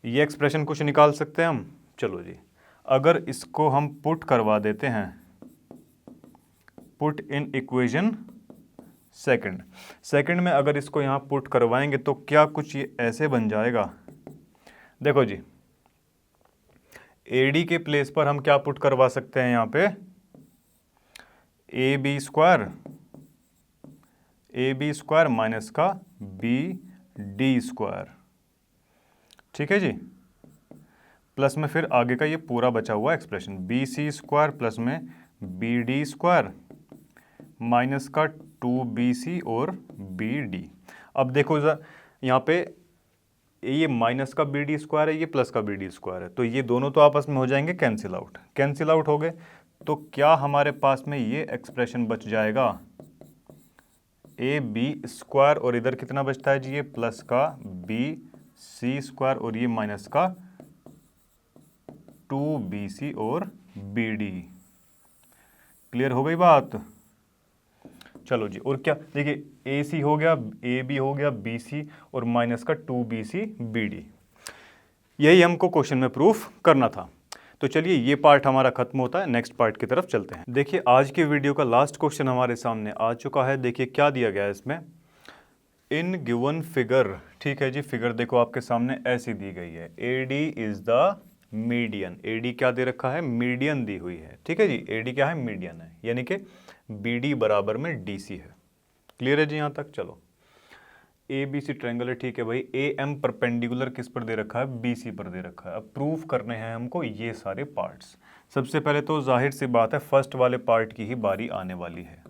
[SPEAKER 1] ये एक्सप्रेशन कुछ निकाल सकते हैं हम। चलो जी, अगर इसको हम पुट करवा देते हैं, पुट इन इक्वेशन सेकंड में अगर इसको यहाँ पुट करवाएंगे तो क्या कुछ ये ऐसे बन जाएगा। देखो जी AD के प्लेस पर हम क्या पुट करवा सकते हैं यहाँ पे, AB² माइनस का BD², ठीक है जी, प्लस में फिर आगे का ये पूरा बचा हुआ एक्सप्रेशन BC² प्लस में BD² माइनस का 2BC और BD। अब देखो यहाँ पे ये माइनस का BD² है, ये प्लस का BD² है, तो ये दोनों तो आपस में हो जाएंगे कैंसिल आउट हो गए। तो क्या हमारे पास में ये एक्सप्रेशन बच जाएगा AB² और इधर कितना बचता है जी, ये प्लस का BC² और ये माइनस का 2BC और BD। क्लियर हो गई बात। चलो जी, और क्या, देखिए AC हो गया, AB हो गया, BC और माइनस का 2BC BD। यही हमको क्वेश्चन में प्रूफ करना था। तो चलिए ये पार्ट हमारा खत्म होता है, नेक्स्ट पार्ट की तरफ चलते हैं। देखिए आज की वीडियो का लास्ट क्वेश्चन हमारे सामने आ चुका है। देखिए क्या दिया गया है इसमें, इन गिवन फिगर, ठीक है जी, फिगर देखो आपके सामने ऐसी दी गई है, AD is the median. AD क्या दे रखा है, मीडियन दी हुई है, ठीक है जी, AD क्या है, मीडियन है, यानी कि BD बराबर में DC है। क्लियर है जी यहाँ तक। चलो ABC ट्रायंगल है, ठीक है भाई, AM परपेंडिकुलर किस पर दे रखा है, BC पर दे रखा है। अब प्रूफ करने हैं हमको ये सारे पार्ट्स। सबसे पहले तो जाहिर सी बात है फर्स्ट वाले पार्ट की ही बारी आने वाली है।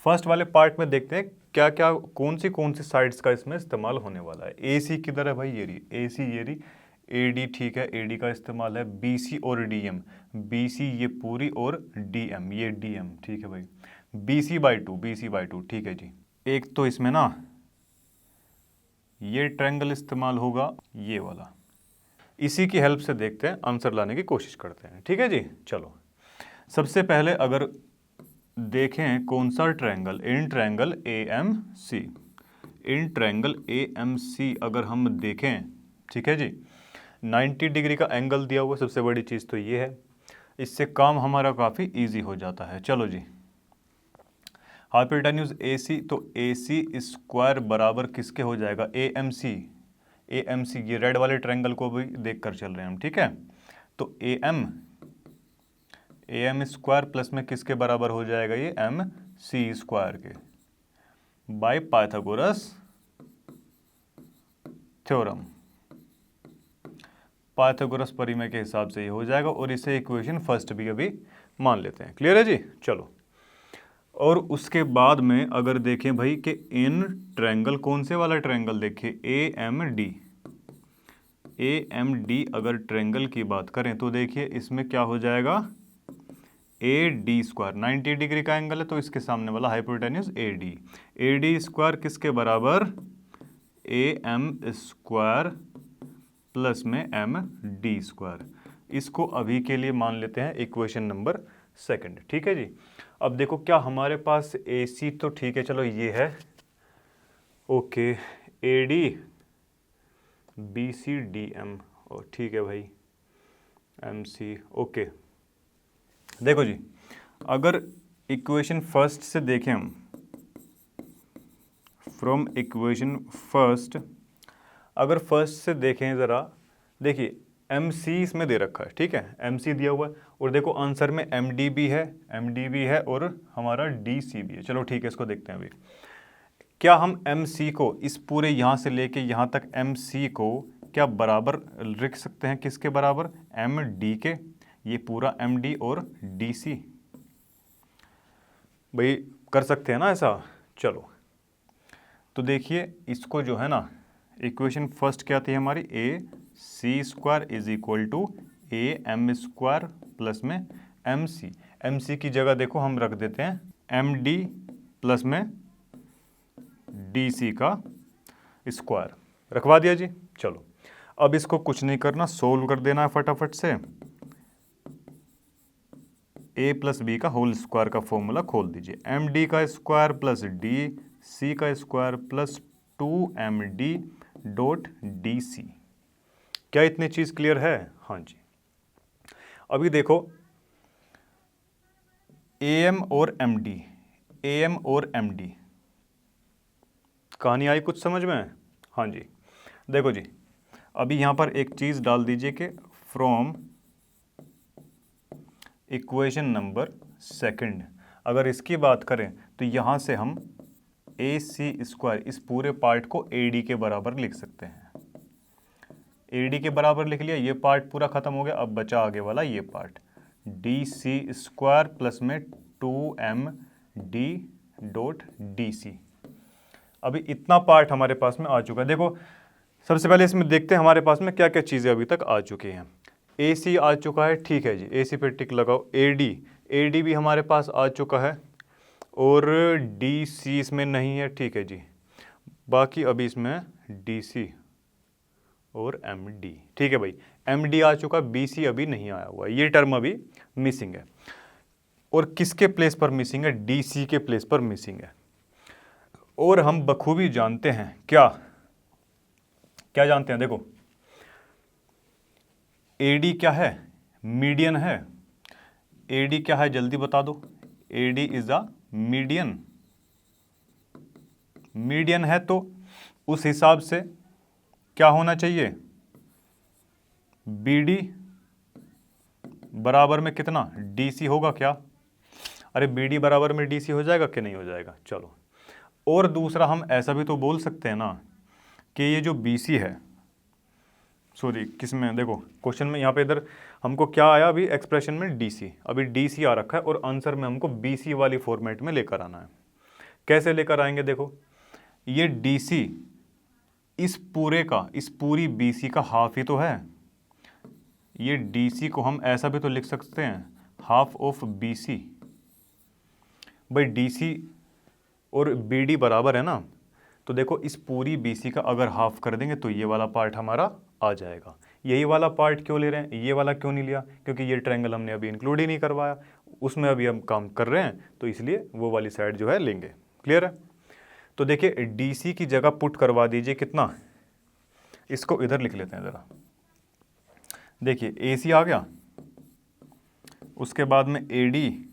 [SPEAKER 1] फर्स्ट वाले पार्ट में देखते हैं क्या क्या कौन सी साइड्स का इसमें इस्तेमाल होने वाला है। AC किधर है भाई, ये रही AC, ये रही AD, ठीक है, AD का इस्तेमाल है, BC और DM, BC ये पूरी और DM ये DM, ठीक है भाई, BC/2 ठीक है जी। एक तो इसमें ना ये ट्रायंगल इस्तेमाल होगा, ये वाला, इसी की हेल्प से देखते हैं, आंसर लाने की कोशिश करते हैं, ठीक है जी। चलो सबसे पहले अगर देखें कौन सा triangle, in triangle AMC, in triangle AMC अगर हम देखें, ठीक है जी, 90 डिग्री का एंगल दिया हुआ, सबसे बड़ी चीज़ तो ये है, इससे काम हमारा काफ़ी इजी हो जाता है। चलो जी, हाइपोटेन्यूज AC, तो AC² बराबर किसके हो जाएगा, AMC, ये रेड वाले ट्रायंगल को भी देख कर चल रहे हैं हम, ठीक है। तो AM² प्लस में किसके बराबर हो जाएगा, ये MC² के, बाय पाइथागोरस थ्योरम, पाइथागोरस परिमेय के हिसाब से ये हो जाएगा, और इसे इक्वेशन फर्स्ट भी अभी मान लेते हैं। क्लियर है जी। चलो, और उसके बाद में अगर देखें भाई कि इन ट्रायंगल, कौन से वाला ट्रायंगल देखें, AMD अगर ट्रायंगल की बात करें तो देखिए इसमें क्या हो जाएगा, AD², 90 डिग्री का एंगल है तो इसके सामने वाला हाइपोटेन्यूज AD² किसके बराबर, AM² प्लस में MD²। इसको अभी के लिए मान लेते हैं इक्वेशन नंबर 2, ठीक है जी। अब देखो क्या हमारे पास ए सी तो ठीक है, चलो ये है, okay, A D B C D M, और ठीक है भाई, एम सी, ओके। देखो जी, अगर इक्वेशन फर्स्ट से देखें हम, फ्रॉम इक्वेशन फर्स्ट, अगर फर्स्ट से देखें ज़रा, देखिए एम सी इसमें दे रखा है, ठीक है, एम सी दिया हुआ है, और देखो आंसर में एम डी भी है और हमारा डी सी भी है। चलो ठीक है, इसको देखते हैं अभी। क्या हम एम सी को इस पूरे यहाँ से लेके यहाँ तक एम सी को क्या बराबर लिख सकते हैं, किसके बराबर, एम डी के, ये पूरा एम डी और डी सी, भाई कर सकते हैं ना ऐसा। चलो तो देखिए इसको जो है ना, इक्वेशन फर्स्ट क्या थी हमारी, A C square is equal to A M square plus में एम सी। एम सी की जगह देखो हम रख देते हैं एम डी प्लस में डी सी का स्क्वायर, रखवा दिया जी। चलो अब इसको कुछ नहीं करना, सोल्व कर देना है फटाफट से। ए प्लस बी का होल स्क्वायर का फॉर्मूला खोल दीजिए, एम डी का स्क्वायर प्लस डी सी का square plus 2md dot D C. क्या इतनी चीज़ क्लियर है? हाँ जी। अभी देखो am और md, am और md, कहानी आई कुछ समझ में? हाँ जी। देखो जी, अभी यहाँ पर एक चीज़ डाल दीजिए कि फ्रॉम इक्वेशन नंबर सेकंड, अगर इसकी बात करें तो यहाँ से हम ए सी स्क्वायर इस पूरे पार्ट को ए डी के बराबर लिख सकते हैं। ए डी के बराबर लिख लिया, ये पार्ट पूरा खत्म हो गया, अब बचा आगे वाला ये part, D C square plus में 2md डॉट डी सी। अभी इतना पार्ट हमारे पास में आ चुका है। देखो सबसे पहले इसमें देखते हैं हमारे पास में क्या क्या चीज़ें अभी तक आ चुकी हैं। ए सी आ चुका है, ठीक है जी, ए सी पे टिक लगाओ। ए डी भी हमारे पास आ चुका है, और डी सी इसमें नहीं है, ठीक है जी। बाकी अभी इसमें डी सी और एम डी, ठीक है भाई, एम डी आ चुका, बी सी अभी नहीं आया हुआ, ये टर्म अभी मिसिंग है। और किसके प्लेस पर मिसिंग है? डी सी के प्लेस पर मिसिंग है। और हम बखूबी जानते हैं, क्या क्या जानते हैं? देखो ए डी क्या है? मीडियन है। ए डी क्या है जल्दी बता दो? A D is a median. Median है तो उस हिसाब से क्या होना चाहिए? बी डी बराबर में कितना? डी सी होगा क्या? अरे बी डी बराबर में डी सी हो जाएगा कि नहीं हो जाएगा? चलो, और दूसरा हम ऐसा भी तो बोल सकते हैं ना कि ये जो बी सी है, सॉरी किस में, देखो क्वेश्चन में यहाँ पे इधर हमको क्या आया अभी एक्सप्रेशन में, डी सी, अभी डी सी आ रखा है, और आंसर में हमको बी सी वाली फॉर्मेट में लेकर आना है। कैसे लेकर आएंगे? देखो ये डी सी इस पूरे का, इस पूरी बी सी का हाफ ही तो है। ये डी सी को हम ऐसा भी तो लिख सकते हैं, हाफ ऑफ बी सी। भाई डी सी और बी डी बराबर है ना, तो देखो इस पूरी बी सी का अगर हाफ कर देंगे तो ये वाला पार्ट हमारा आ जाएगा। यही वाला पार्ट क्यों ले रहे हैं, ये वाला क्यों नहीं लिया? क्योंकि ये ट्रायंगल हमने अभी इंक्लूड ही नहीं करवाया, उसमें अभी हम काम कर रहे हैं, तो इसलिए वो वाली साइड जो है लेंगे। क्लियर है? तो देखिए डी सी की जगह पुट करवा दीजिए कितना, इसको इधर लिख लेते हैं ज़रा। देखिए ए सी आ गया, उसके बाद में ए डी,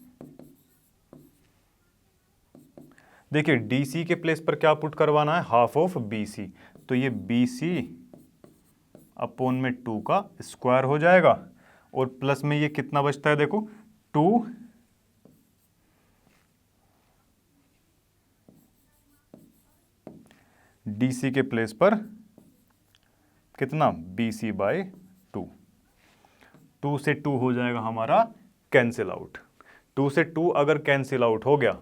[SPEAKER 1] देखिए डी सी के प्लेस पर क्या पुट करवाना है? हाफ ऑफ बी सी, तो ये बी सी अपॉन में 2 का स्क्वायर हो जाएगा, और प्लस में ये कितना बचता है? देखो 2 डी सी के प्लेस पर कितना? बी सी बाई 2, 2 से 2 हो जाएगा हमारा कैंसिल आउट। 2 से 2 अगर कैंसिल आउट हो गया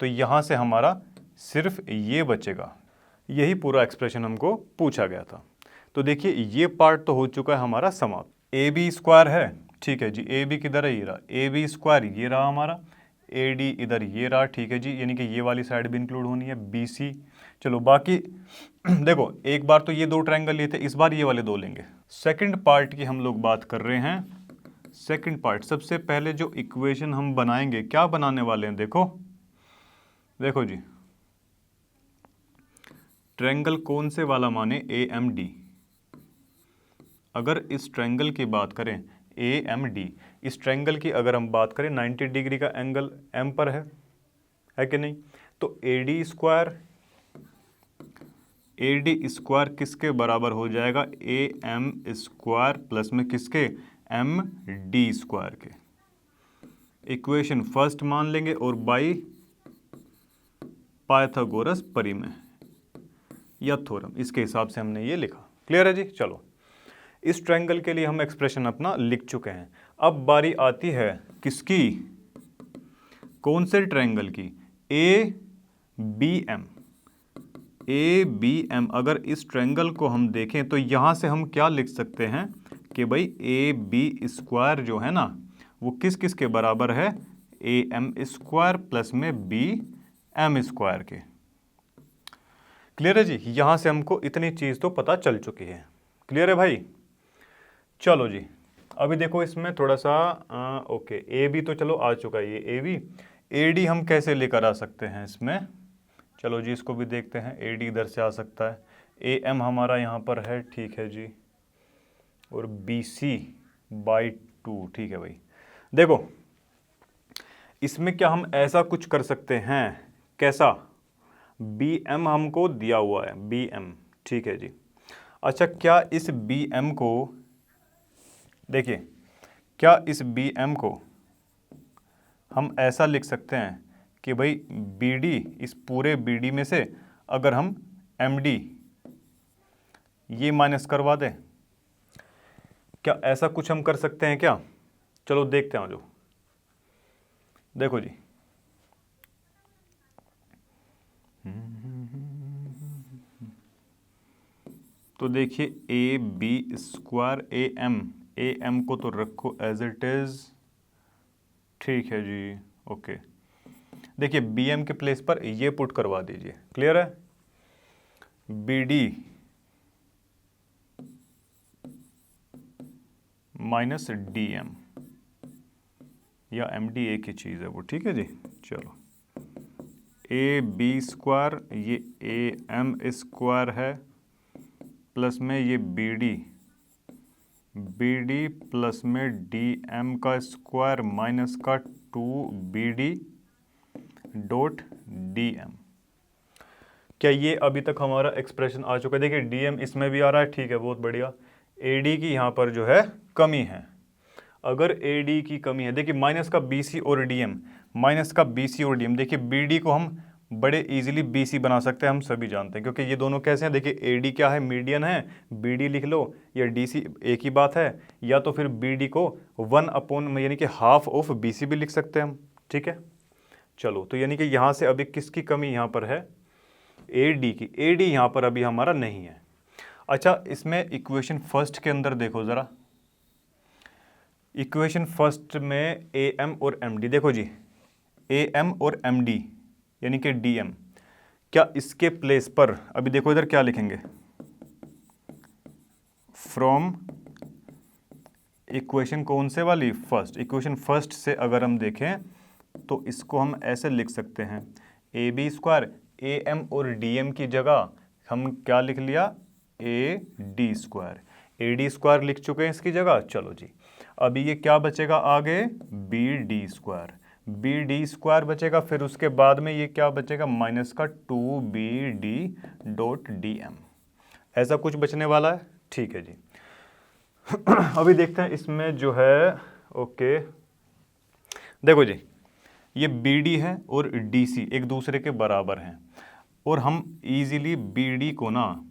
[SPEAKER 1] तो यहाँ से हमारा सिर्फ ये बचेगा। यही पूरा एक्सप्रेशन हमको पूछा गया था। तो देखिए ये पार्ट तो हो चुका है हमारा समाप्त। ए बी स्क्वायर है, ठीक है जी, ए बी किधर है? ये रहा, ए बी स्क्वायर ये रहा हमारा, ए डी इधर ये रहा, ठीक है जी, यानी कि ये वाली साइड भी इंक्लूड होनी है, बी सी। चलो बाकी देखो एक बार तो ये दो ट्रायंगल लिए थे, इस बार ये वाले दो लेंगे। सेकंड पार्ट की हम लोग बात कर रहे हैं, सेकंड पार्ट, सबसे पहले जो इक्वेशन हम बनाएंगे, क्या बनाने वाले हैं, देखो देखो जी, ट्रायंगल कौन से वाला माने, AMD। अगर इस ट्रायंगल की बात करें AMD, इस ट्रायंगल की अगर हम बात करें 90 डिग्री का एंगल M पर है कि नहीं, तो AD स्क्वायर किसके बराबर हो जाएगा, AM स्क्वायर प्लस में किसके, MD स्क्वायर के। इक्वेशन फर्स्ट मान लेंगे और बाई पाइथागोरस परिमेय या थ्योरम, इसके हिसाब से हमने ये लिखा। क्लियर है जी। चलो, इस ट्रायंगल के लिए हम एक्सप्रेशन अपना लिख चुके हैं। अब बारी आती है किसकी, कौन से ट्रायंगल की, ABM। अगर इस ट्रायंगल को हम देखें तो यहां से हम क्या लिख सकते हैं कि भाई AB स्क्वायर जो है ना, वो किस किस के बराबर है, AM स्क्वायर प्लस में BM स्क्वायर के। क्लियर है जी। यहां से हमको इतनी चीज तो पता चल चुकी है। क्लियर है भाई। चलो जी, अभी देखो इसमें थोड़ा सा ओके, AB तो चलो आ चुका है, ये AB। AD हम कैसे लेकर आ सकते हैं इसमें, चलो जी इसको भी देखते हैं। AD इधर से आ सकता है, AM हमारा यहाँ पर है, ठीक है जी, और BC/2, ठीक है भाई। देखो इसमें क्या हम ऐसा कुछ कर सकते हैं, कैसा, BM हमको दिया हुआ है, BM, ठीक है जी। अच्छा, क्या इस BM को, देखिए, क्या इस BM को हम ऐसा लिख सकते हैं कि भाई BD, इस पूरे BD में से अगर हम MD ये माइनस करवा दें, क्या ऐसा कुछ हम कर सकते हैं क्या, चलो देखते हैं। जो देखो जी, तो देखिए AB स्क्वायर AM को तो रखो एज इट इज, ठीक है जी, ओके। देखिए BM के प्लेस पर ये पुट करवा दीजिए। क्लियर है। BD माइनस DM या MD एक ही चीज़ है वो, ठीक है जी। चलो, AB स्क्वायर, ये AM स्क्वायर है, प्लस में ये BD प्लस में DM का स्क्वायर माइनस का 2BD डॉट DM। क्या ये अभी तक हमारा एक्सप्रेशन आ चुका है। देखिए DM इसमें भी आ रहा है, ठीक है, बहुत बढ़िया। AD की यहाँ पर जो है कमी है, अगर AD की कमी है, देखिए माइनस का BC और DM, माइनस का BC और DM, देखिए BD को हम बड़े इजीली BC बना सकते हैं, हम सभी जानते हैं, क्योंकि ये दोनों कैसे हैं। देखिए AD क्या है, मीडियन है, BD लिख लो, या DC एक ही बात है, या तो फिर BD को 1/, यानी कि हाफ ऑफ BC भी लिख सकते हैं हम, ठीक है। चलो, तो यानी कि यहाँ से अभी किसकी कमी यहाँ पर है, AD की। AD यहाँ पर अभी हमारा नहीं है। अच्छा, इसमें इक्वेशन फर्स्ट के अंदर देखो ज़रा, इक्वेशन फर्स्ट में AM और MD, देखो जी AM और MD यानी कि DM, क्या इसके प्लेस पर अभी देखो इधर क्या लिखेंगे, फ्रॉम इक्वेशन कौन से वाली, फर्स्ट। इक्वेशन फर्स्ट से अगर हम देखें तो इसको हम ऐसे लिख सकते हैं, AB स्क्वायर, AM और DM की जगह हम क्या लिख लिया, AD स्क्वायर। AD स्क्वायर लिख चुके हैं इसकी जगह। चलो जी, अभी ये क्या बचेगा आगे, BD स्क्वायर, BD स्क्वायर बचेगा, फिर उसके बाद में ये क्या बचेगा, माइनस का 2BD डॉट DM। ऐसा कुछ बचने वाला है, ठीक है जी। अभी देखते हैं इसमें जो है, ओके, देखो जी, ये BD है और DC एक दूसरे के बराबर हैं, और हम इजीली BD को ना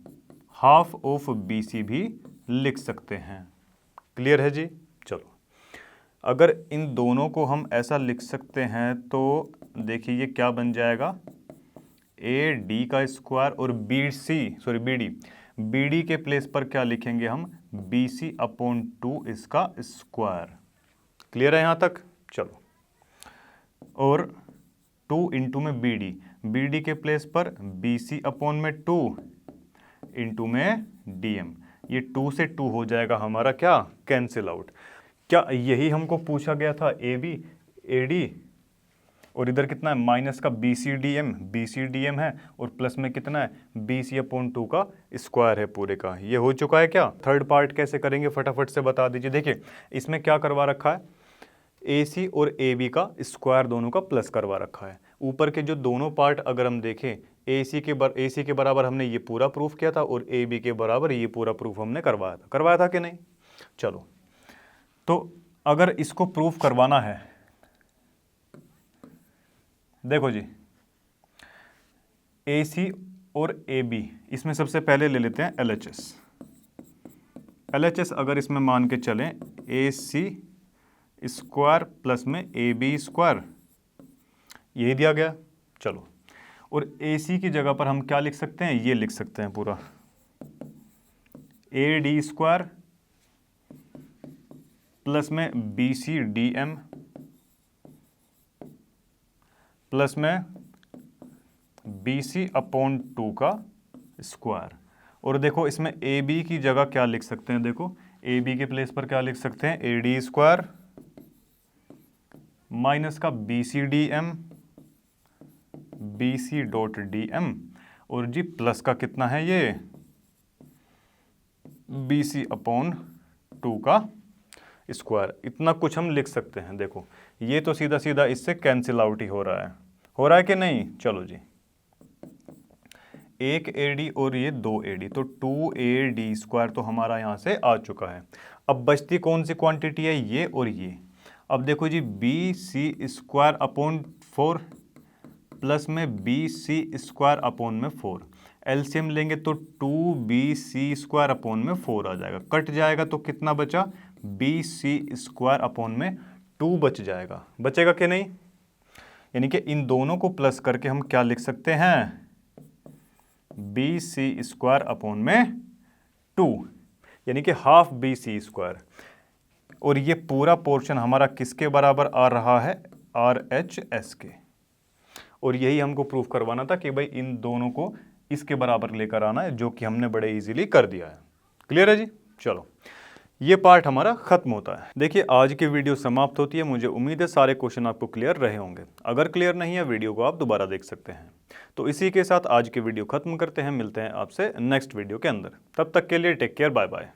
[SPEAKER 1] हाफ ऑफ BC भी लिख सकते हैं। क्लियर है जी। चलो, अगर इन दोनों को हम ऐसा लिख सकते हैं तो देखिए ये क्या बन जाएगा, AD का स्क्वायर और BD के प्लेस पर क्या लिखेंगे हम, BC/2 इसका स्क्वायर। क्लियर है यहाँ तक। चलो, और 2 इंटू में BD के प्लेस पर BC/2 इंटू में DM, ये 2 से 2 हो जाएगा हमारा क्या, कैंसिल आउट। क्या यही हमको पूछा गया था ए बी ए डी, और इधर कितना है माइनस का बी सी डी एम है, और प्लस में कितना है बी सी अपॉन 2 का स्क्वायर है पूरे का। ये हो चुका है क्या? थर्ड पार्ट कैसे करेंगे फटाफट से बता दीजिए। देखिए इसमें क्या करवा रखा है, ए सी और ए बी का स्क्वायर दोनों का प्लस करवा रखा है। ऊपर के जो दोनों पार्ट अगर हम देखें, ए सी के बराबर हमने ये पूरा प्रूफ किया था, और ए बी के बराबर ये पूरा प्रूफ हमने करवाया था कि नहीं? चलो, तो अगर इसको प्रूफ करवाना है, देखो जी, ए सी और ए बी, इसमें सबसे पहले ले लेते हैं L H S. L H S अगर इसमें मान के चलें ए सी स्क्वायर प्लस में ए बी स्क्वायर, यही दिया गया। चलो, और ए सी की जगह पर हम क्या लिख सकते हैं, ये लिख सकते हैं पूरा ए डी स्क्वायर प्लस में B C D M plus में बी सी अपॉन 2 का स्क्वायर। और देखो इसमें ए बी की जगह क्या लिख सकते हैं, देखो ए बी के प्लेस पर क्या लिख सकते हैं, ए डी स्क्वायर माइनस का B C D M B C dot D M, और जी प्लस का कितना है ये बी सी अपॉन 2 का स्क्वायर। इतना कुछ हम लिख सकते हैं। देखो ये तो सीधा सीधा इससे कैंसिल आउट ही हो रहा है कि नहीं? चलो जी, एक ए डी और ये 2 ए डी, तो 2 ए डी स्क्वायर तो हमारा यहाँ से आ चुका है। अब बचती कौन सी क्वांटिटी है, ये और ये। अब देखो जी, B C square upon 4 plus में बी सी स्क्वायर अपॉन में 4, एलसीएम लेंगे तो 2 बी सी स्क्वायर अपॉन में 4 आ जाएगा, कट जाएगा तो कितना बचा, बी सी स्क्वायर अपॉन में 2 बच जाएगा। बचेगा कि नहीं? यानी कि इन दोनों को प्लस करके हम क्या लिख सकते हैं, बी सी स्क्वायर अपॉन में 2, यानी कि हाफ बी सी स्क्वायर। और ये पूरा पोर्शन हमारा किसके बराबर आ रहा है, आर एच एस के। और यही हमको प्रूफ करवाना था कि भाई इन दोनों को इसके बराबर लेकर आना है, जो कि हमने बड़े इजीली कर दिया है। क्लियर है जी? चलो, ये पार्ट हमारा खत्म होता है। देखिए आज की वीडियो समाप्त होती है। मुझे उम्मीद है सारे क्वेश्चन आपको क्लियर रहे होंगे। अगर क्लियर नहीं है, वीडियो को आप दोबारा देख सकते हैं। तो इसी के साथ आज की वीडियो खत्म करते हैं। मिलते हैं आपसे नेक्स्ट वीडियो के अंदर। तब तक के लिए टेक केयर, बाय बाय।